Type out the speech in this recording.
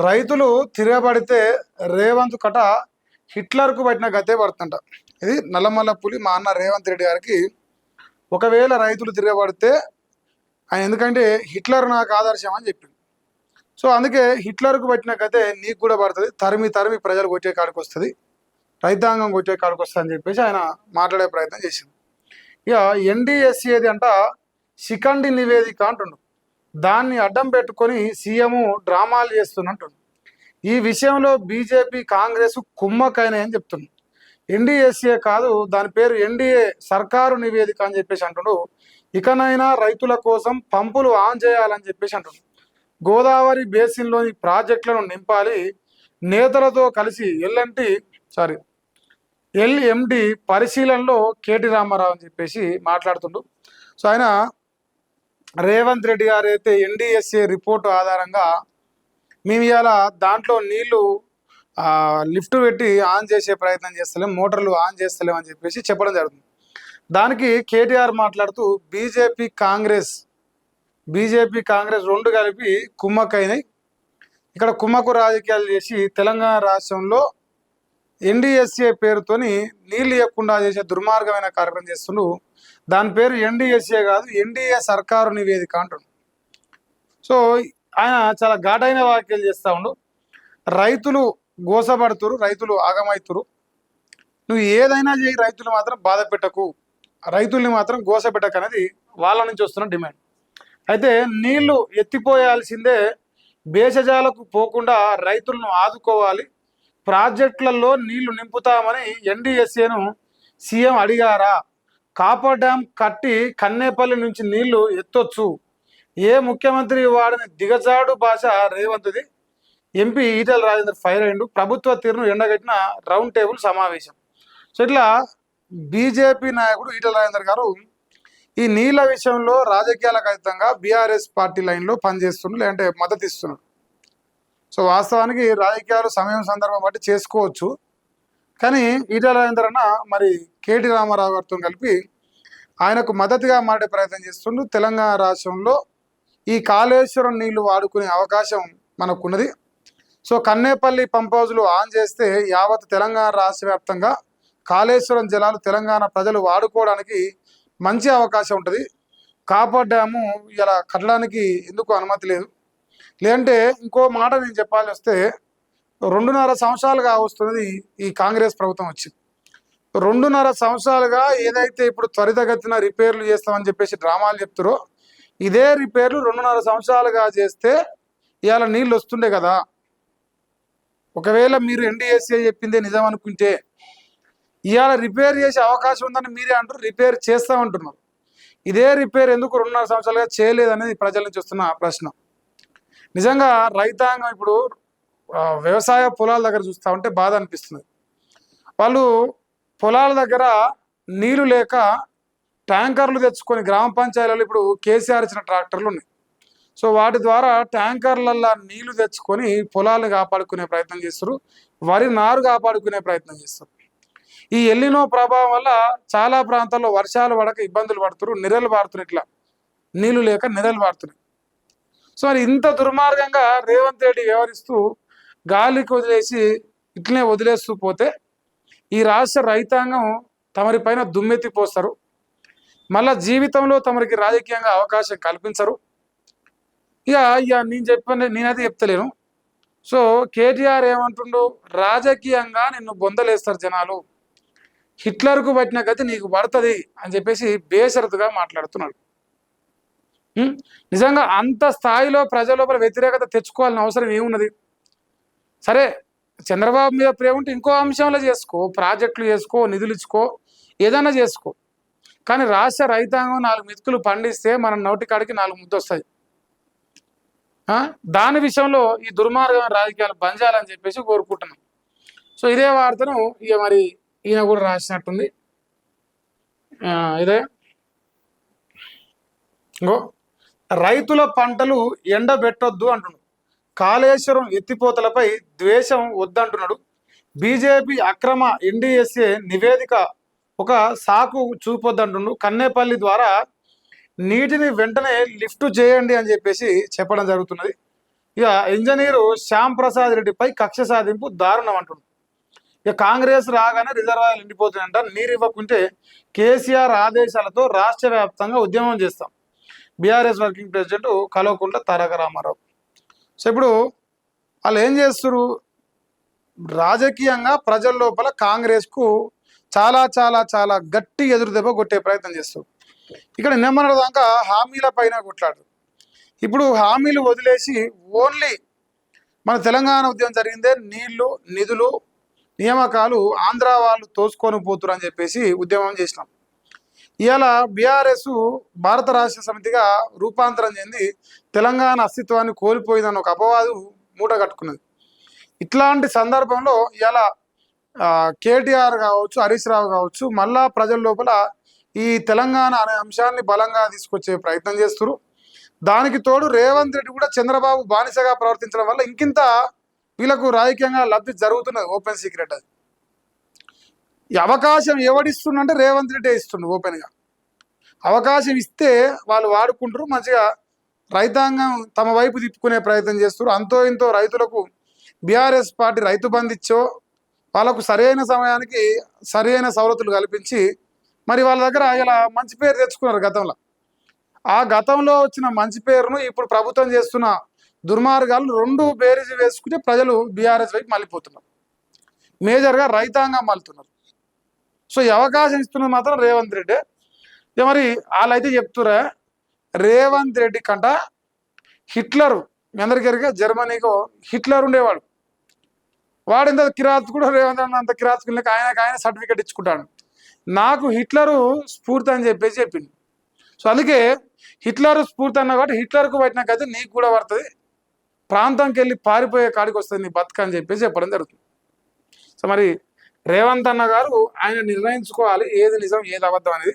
రైతులు తిరగబడితే రేవంత్ కట హిట్లర్కు పట్టిన గతే పడుతుంట. ఇది నల్లమల్ల పులి మా అన్న రేవంత్ రెడ్డి గారికి. ఒకవేళ రైతులు తిరగబడితే ఆయన, ఎందుకంటే హిట్లర్ నాకు ఆదర్శం అని చెప్పింది. సో అందుకే హిట్లర్కు పట్టిన గతే నీకు కూడా పడుతుంది, తరిమి తరిమి ప్రజలు కొట్టే కాడికి వస్తుంది, రైతాంగం కొట్టే కాడికి వస్తుంది అని చెప్పేసి ఆయన మాట్లాడే ప్రయత్నం చేసింది. ఇక ఎన్డీఎస్ఏది అంట శిఖండి నివేదిక అంటుండు. దాన్ని అడ్డం పెట్టుకొని సీఎం డ్రామాలు చేస్తున్నట్టు. ఈ విషయంలో బీజేపీ కాంగ్రెస్ కుమ్మకైనాయని చెప్తుంది. ఎన్డీఎస్ఏ కాదు, దాని పేరు ఎన్డీఏ సర్కారు నివేదిక అని చెప్పేసి అంటుండు. ఇకనైనా రైతుల కోసం పంపులు ఆన్ చేయాలని చెప్పేసి అంటుండు. గోదావరి బేసిన్లోని ప్రాజెక్టులను నింపాలి, నేతలతో కలిసి ఎల్ఎండి పరిశీలనలో కేటీ రామారావు అని చెప్పేసి మాట్లాడుతుండు. సో ఆయన రేవంత్ రెడ్డి గారు అయితే ఎన్డీఎస్ఏ రిపోర్టు ఆధారంగా మేము ఇవాళ దాంట్లో నీళ్లు లిఫ్ట్ పెట్టి ఆన్ చేసే ప్రయత్నం చేస్తలేం, మోటార్లు ఆన్ చేస్తలేం అని చెప్పేసి చెప్పడం జరుగుతుంది. దానికి కేటీఆర్ మాట్లాడుతూ బీజేపీ కాంగ్రెస్ రెండు కలిపి కుమ్మక్కైనాయి, ఇక్కడ కుమ్మకు రాజకీయాలు చేసి తెలంగాణ రాష్ట్రంలో ఎన్డీఎస్ఏ పేరుతోని నీళ్లు ఇవ్వకుండా చేసే దుర్మార్గమైన కార్యక్రమం చేస్తుండు. దాని పేరు ఎన్డీఎస్ఏ కాదు, ఎన్డీఏ సర్కారు నివేదిక అంటుండు. సో ఆయన చాలా ఘాటైన వ్యాఖ్యలు చేస్తూ ఉండు. రైతులు గోసపడుతురు, రైతులు ఆగమవుతురు, నువ్వు ఏదైనా చేయి, రైతులు మాత్రం బాధ పెట్టకు, రైతుల్ని మాత్రం గోసపెట్టకు అనేది వాళ్ళ నుంచి వస్తున్న డిమాండ్. అయితే నీళ్లు ఎత్తిపోయాల్సిందే, భేషజాలకు పోకుండా రైతులను ఆదుకోవాలి, ప్రాజెక్టులలో నీళ్లు నింపుతామని ఎన్డీఎస్ఏను సీఎం అడిగారా, కాపర్ డ్యాం కట్టి కన్నేపల్లి నుంచి నీళ్లు ఎత్తొచ్చు, ఏ ముఖ్యమంత్రి వాడిని దిగజాడు భాష రేవంత్ది, ఎంపీ ఈటెల రాజేందర్ ఫైర్ అయ్యిండు, ప్రభుత్వ తీరును ఎండగట్టిన రౌండ్ టేబుల్ సమావేశం. సో ఇట్లా బీజేపీ నాయకుడు ఈటెల రాజేందర్ గారు ఈ నీళ్ల విషయంలో రాజకీయాలకు అతీతంగా బీఆర్ఎస్ పార్టీ లైన్లో పనిచేస్తున్నాడు, లేదంటే మద్దతు ఇస్తున్నాడు. సో వాస్తవానికి రాజకీయాలు సమయం సందర్భం బట్టి చేసుకోవచ్చు, కానీ ఈటెల రాజేందర్ అన్న మరి కేటీ రామారావు గారితో కలిపి ఆయనకు మద్దతుగా మాట్లాడే ప్రయత్నం చేస్తుండు. తెలంగాణ రాష్ట్రంలో ఈ కాళేశ్వరం నీళ్లు వాడుకునే అవకాశం మనకున్నది. సో కన్నేపల్లి పంప్ హౌజ్లు ఆన్ చేస్తే యావత్ తెలంగాణ రాష్ట్ర వ్యాప్తంగా కాళేశ్వరం జలాలు తెలంగాణ ప్రజలు వాడుకోవడానికి మంచి అవకాశం ఉంటుంది. కాపర్ డ్యాము ఇలా కట్టడానికి ఎందుకు అనుమతి లేదు, లేదంటే ఇంకో మాట నేను చెప్పాల్సి వస్తే 2.5 సంవత్సరాలుగా వస్తున్నది ఈ కాంగ్రెస్ ప్రభుత్వం వచ్చి. 2.5 సంవత్సరాలుగా ఏదైతే ఇప్పుడు త్వరితగతిన రిపేర్లు చేస్తామని చెప్పేసి డ్రామాలు చెప్తారో, ఇదే రిపేర్లు 2.5 సంవత్సరాలుగా చేస్తే ఇవాళ నీళ్ళు వస్తుండే కదా. ఒకవేళ మీరు ఎన్డీఎస్ఏ చెప్పిందే నిజం అనుకుంటే ఇవాళ రిపేర్ చేసే అవకాశం ఉందని మీరే అంటారు, రిపేర్ చేస్తామంటున్నారు. ఇదే రిపేర్ ఎందుకు 2.5 సంవత్సరాలుగా చేయలేదనేది ప్రజల నుంచి వస్తున్న ప్రశ్న. నిజంగా రైతాంగం ఇప్పుడు వ్యవసాయ పొలాల దగ్గర చూస్తూ ఉంటే బాధ అనిపిస్తుంది. వాళ్ళు పొలాల దగ్గర నీళ్లు లేక ట్యాంకర్లు తెచ్చుకొని, గ్రామ పంచాయతీలలో ఇప్పుడు కేసీఆర్ ఇచ్చిన ట్రాక్టర్లు ఉన్నాయి, సో వాటి ద్వారా ట్యాంకర్లల్లో నీళ్లు తెచ్చుకొని పొలాలను కాపాడుకునే ప్రయత్నం చేస్తారు, వరి నారు కాపాడుకునే ప్రయత్నం చేస్తారు. ఈ ఎల్లినో ప్రభావం వల్ల చాలా ప్రాంతాల్లో వర్షాలు పడక ఇబ్బందులు పడుతున్నారు, నిరలు పారుతున్నారు, ఇట్లా నీళ్లు లేక నిరలు పారుతున్నాయి. సో మరి ఇంత దుర్మార్గంగా రేవంత్ రెడ్డి వ్యవహరిస్తూ గాలికి వదిలేసి ఇట్లనే వదిలేస్తూ పోతే ఈ రాష్ట్ర రైతాంగం తమరి పైన దుమ్మెత్తిపోస్తారు, మళ్ళా జీవితంలో తమరికి రాజకీయంగా అవకాశం కల్పించరు. ఇక నేనైతే చెప్తలేను. సో కేటీఆర్ ఏమంటుండు, రాజకీయంగా నిన్ను బొందలేస్తారు జనాలు, హిట్లర్కు పట్టిన గతి నీకు పడుతుంది అని చెప్పేసి బేషరతుగా మాట్లాడుతున్నాడు. నిజంగా అంత స్థాయిలో ప్రజల లోపల వ్యతిరేకత తెచ్చుకోవాలని అవసరం ఏమున్నది? సరే, చంద్రబాబు మీద ప్రేమ ఉంటే ఇంకో అంశంలో చేసుకో, ప్రాజెక్టులు చేసుకో, నిధులు ఇచ్చుకో, ఏదైనా చేసుకో, కానీ రాష్ట్ర రైతాంగం 4 మెతుకులు పండిస్తే మన నోటికాడికి 4 ముద్దు వస్తాయి. దాని విషయంలో ఈ దుర్మార్గమైన రాజకీయాలు బంద్ చేయాలని చెప్పేసి కోరుకుంటున్నాం. సో ఇదే వార్తను ఇక మరి ఈయన కూడా రాసినట్టుంది. ఇదే ఇంకో రైతుల పంటలు ఎండబెట్టొద్దు అంటున్నాడు. కాళేశ్వరం ఎత్తిపోతలపై ద్వేషం వద్దంటున్నాడు. బీజేపీ అక్రమ ఎన్డీఎస్ఏ నివేదిక ఒక సాకు చూపొద్దంటున్నాడు. కన్నేపల్లి ద్వారా నీటిని వెంటనే లిఫ్ట్ చేయండి అని చెప్పేసి చెప్పడం జరుగుతున్నది. ఇక ఇంజనీరు శ్యామ్ ప్రసాద్ రెడ్డిపై కక్ష సాధింపు దారుణం అంటున్నారు. ఇక కాంగ్రెస్ రాగానే రిజర్వాయర్లు నిండిపోతున్నాయంట, నీరు ఇవ్వకుంటే కేసీఆర్ ఆదేశాలతో రాష్ట్ర వ్యాప్తంగా ఉద్యమం చేస్తాం. BRS working president Kalvakuntla Taraka Ramarao. So ఇప్పుడు వాళ్ళు ఏం చేస్తారు, రాజకీయంగా ప్రజల లోపల కాంగ్రెస్కు చాలా చాలా చాలా గట్టి ఎదురు దెబ్బ కొట్టే ప్రయత్నం చేస్తారు. ఇక్కడ నిమ్మన్నటి దాకా హామీల పైన కొట్లాడు. ఇప్పుడు హామీలు వదిలేసి ఓన్లీ మన తెలంగాణ ఉద్యమం జరిగిందే నీళ్లు, నిధులు, నియామకాలు ఆంధ్ర వాళ్ళు తోసుకొని పోతురు అని చెప్పేసి ఉద్యమం చేసినాం. ఇవాళ బీఆర్ఎస్ భారత రాష్ట్ర సమితిగా రూపాంతరం చెంది తెలంగాణ అస్తిత్వాన్ని కోల్పోయిందని ఒక అపవాదు మూట కట్టుకున్నది. ఇట్లాంటి సందర్భంలో ఇవాళ కేటీఆర్ కావచ్చు, హరీష్ రావు కావచ్చు, మళ్ళా ప్రజల లోపల ఈ తెలంగాణ అనే అంశాన్ని బలంగా తీసుకొచ్చే ప్రయత్నం చేస్తున్నారు. దానికి తోడు రేవంత్ రెడ్డి కూడా చంద్రబాబు బానిసగా ప్రవర్తించడం వల్ల ఇంకింత వీళ్ళకు రాజకీయంగా లబ్ధి జరుగుతున్నది. ఓపెన్ సీక్రెట్ అది. ఈ అవకాశం ఎవడిస్తుండంటే రేవంత్ రెడ్డి ఇస్తుండు. ఓపెన్గా అవకాశం ఇస్తే వాళ్ళు వాడుకుంటారు, మంచిగా రైతాంగం తమ వైపు తిప్పుకునే ప్రయత్నం చేస్తారు. అంతో ఇంతో రైతులకు బీఆర్ఎస్ పార్టీ రైతు బంధు ఇచ్చో వాళ్ళకు సరైన సమయానికి సరైన సవలతులు కల్పించి మరి వాళ్ళ దగ్గర ఇలా మంచి పేరు తెచ్చుకున్నారు గతంలో. ఆ గతంలో వచ్చిన మంచి పేరును ఇప్పుడు ప్రభుత్వం చేస్తున్న దుర్మార్గాలు రెండు బేరీజు వేసుకుంటే ప్రజలు బీఆర్ఎస్ వైపు మళ్ళీపోతున్నారు, మేజర్గా రైతాంగం మళ్ళుతున్నారు. సో ఈ అవకాశం ఇస్తున్నది మాత్రం రేవంత్ రెడ్డి. మరి వాళ్ళైతే చెప్తురా, రేవంత్ రెడ్డి కంట హిట్లర్, మీ అందరికీ జర్మనీలో హిట్లర్ ఉండేవాడు. వాడు ఇంత కిరాతకుడు, రేవంత్ రెడ్డి అంత కిరాతకులకి ఆయన సర్టిఫికేట్ ఇచ్చుకుంటాడు. నాకు హిట్లరు స్ఫూర్తి అని చెప్పేసి చెప్పింది. సో అందుకే హిట్లర్ స్ఫూర్తి అన్నా కాబట్టి హిట్లర్కు పట్టినాకైతే నీకు కూడా పడుతుంది, ప్రాంతంకి వెళ్ళి పారిపోయే కాడికి వస్తుంది నీ బతుక అని చెప్పేసి చెప్పడం జరుగుతుంది. సో మరి రేవంత్ అన్న గారు ఆయన నిర్ణయించుకోవాలి ఏది నిజం ఏది అబద్ధం అనేది.